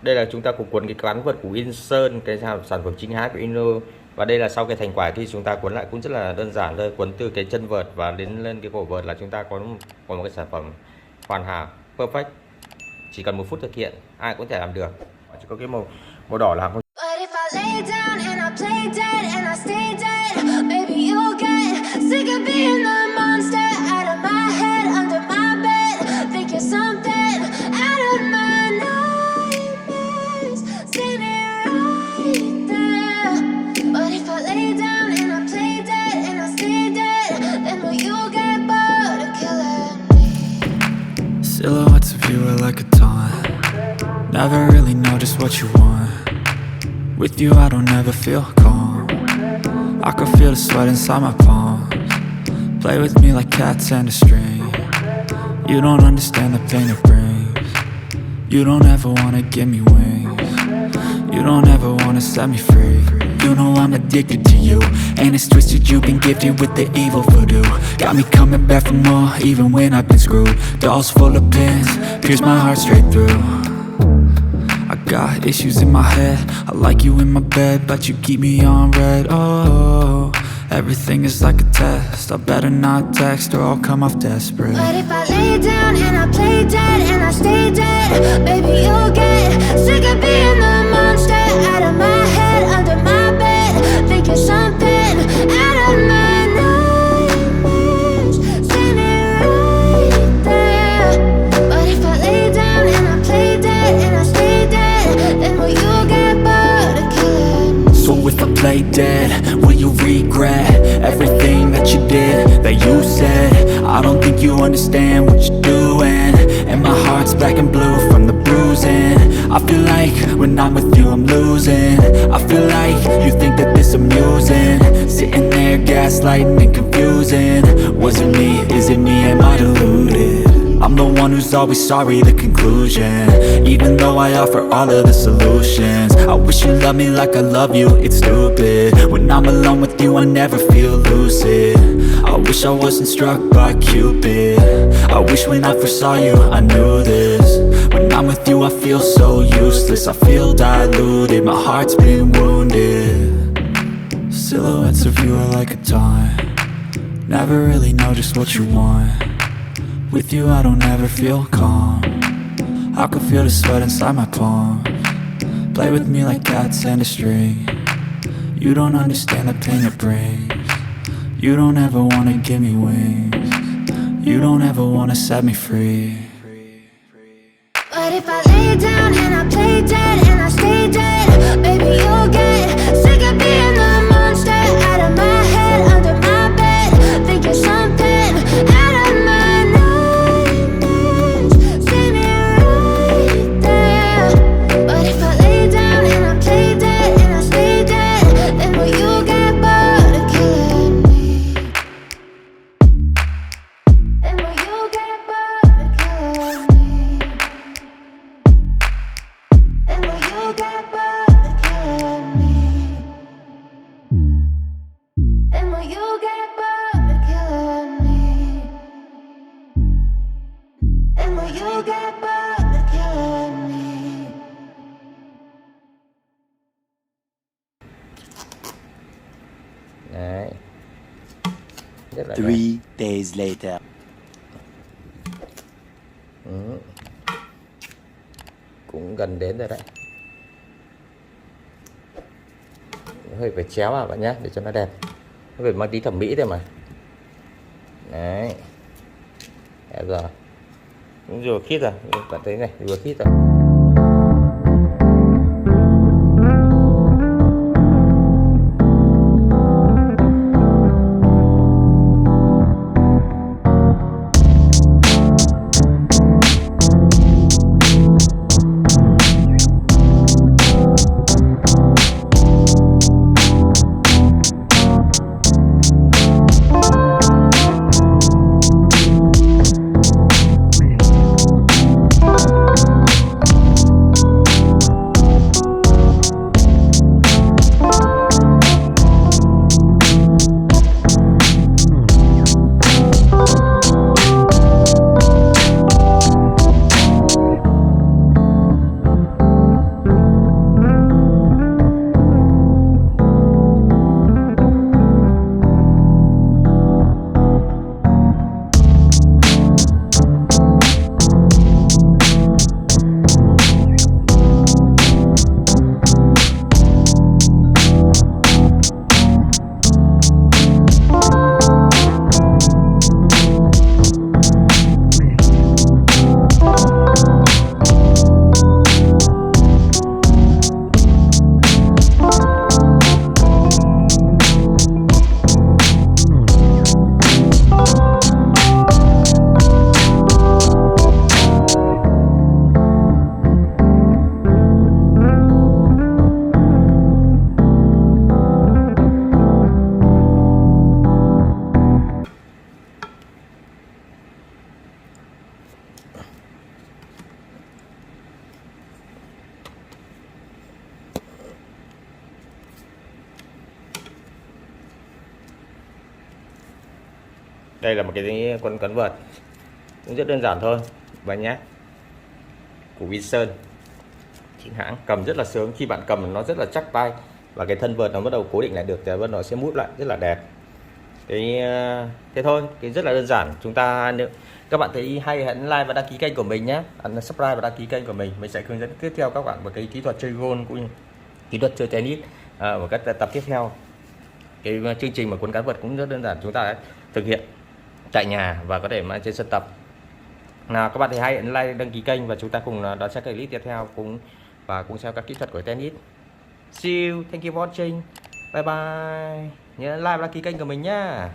Đây là chúng ta cũng cuốn cái cán vật của Insơn, cái sản phẩm chính hãng của Inno. Và đây là sau cái thành quả khi chúng ta cuốn lại cũng rất là đơn giản thôi, cuốn từ cái chân vợt và đến lên cái cổ vợt là chúng ta có một cái sản phẩm hoàn hảo, perfect. Chỉ cần 1 phút thực hiện, ai cũng có thể làm được. Chỉ có cái màu đỏ là không. Silhouettes of you are like a taunt. Never really know just what you want. With you I don't ever feel calm. I can feel the sweat inside my palms. Play with me like cats and a string. You don't understand the pain it brings. You don't ever wanna give me wings. You don't ever wanna set me free. You know I'm addicted to you, and it's twisted, you've been gifted with the evil voodoo. Got me coming back for more, even when I've been screwed. Dolls full of pins, pierce my heart straight through. I got issues in my head, I like you in my bed, but you keep me on red. Oh, everything is like a test, I better not text or I'll come off desperate. But if I lay down and I play dead and I stay dead, baby you'll get sick of being the monster out of my head, under my bed, thinking something out of my nightmares, standing right there. But if I lay down and I play dead and I stay dead, then will you get bored of killing me? So if I play dead, will you regret everything that you did, that you said? I don't think you understand what you're doing, and my heart's black and blue from the bruising. I feel like when I'm with you I'm losing. I feel like you think that this amusing, sitting there gaslighting and confusing. Was it me? Is it me? Am I deluded? I'm the one who's always sorry, the conclusion. Even though I offer all of the solutions, I wish you loved me like I love you, it's stupid. When I'm alone with you I never feel lucid. I wish I wasn't struck by Cupid. I wish when I first saw you I knew this. When I'm with you I feel so useless, I feel diluted, my heart's been wounded. Silhouettes of you are like a taunt. Never really know just what you want. With you I don't ever feel calm. I can feel the sweat inside my palms. Play with me like cats and a string. You don't understand the pain it brings. You don't ever wanna give me wings. You don't ever wanna set me free. But if I lay down and I play dead and I stay dead, baby you'll get sick of being the monster out of my head, under my bed, thinking something out of my nightmares, standing right there. But if I lay down and I play dead and I stay dead, then will you get bored of killing me? Then will you get bored of killing me? And will you get bored of killing me? And will you get bored of killing me? And will you get bored of killing me? Đấy. Rất là 3 đẹp. days later. Cũng gần đến rồi đấy. Hơi phải chéo vào bạn nhé, để cho nó đẹp. Nó phải mang tí thẩm mỹ thôi mà. Đấy. Đẹp rồi. Cũng vừa khít rồi, bạn thấy này, vừa khít rồi. Đây là một cái con cắn vợt cũng rất đơn giản thôi và nhé, của Winson chính hãng, cầm rất là sướng, khi bạn cầm nó rất là chắc tay và cái thân vợt nó bắt đầu cố định lại được thì nó sẽ mút lại rất là đẹp. Thế thôi, cái rất là đơn giản. Chúng ta, nếu các bạn thấy hay, hãy like và đăng ký kênh của mình nhé, ấn subscribe và đăng ký kênh của mình sẽ hướng dẫn tiếp theo các bạn về cái kỹ thuật chơi golf cũng như kỹ thuật chơi tennis ở các tập tiếp theo. Cái chương trình mà cuốn cán vật cũng rất đơn giản, chúng ta thực hiện tại nhà và có thể mang trên sân tập. Nào các bạn thấy hay, ấn like đăng ký kênh và chúng ta cùng đón xem clip tiếp theo cũng xem các kỹ thuật của tennis. See you, thank you for watching, bye bye, nhớ like và đăng ký kênh của mình nhá.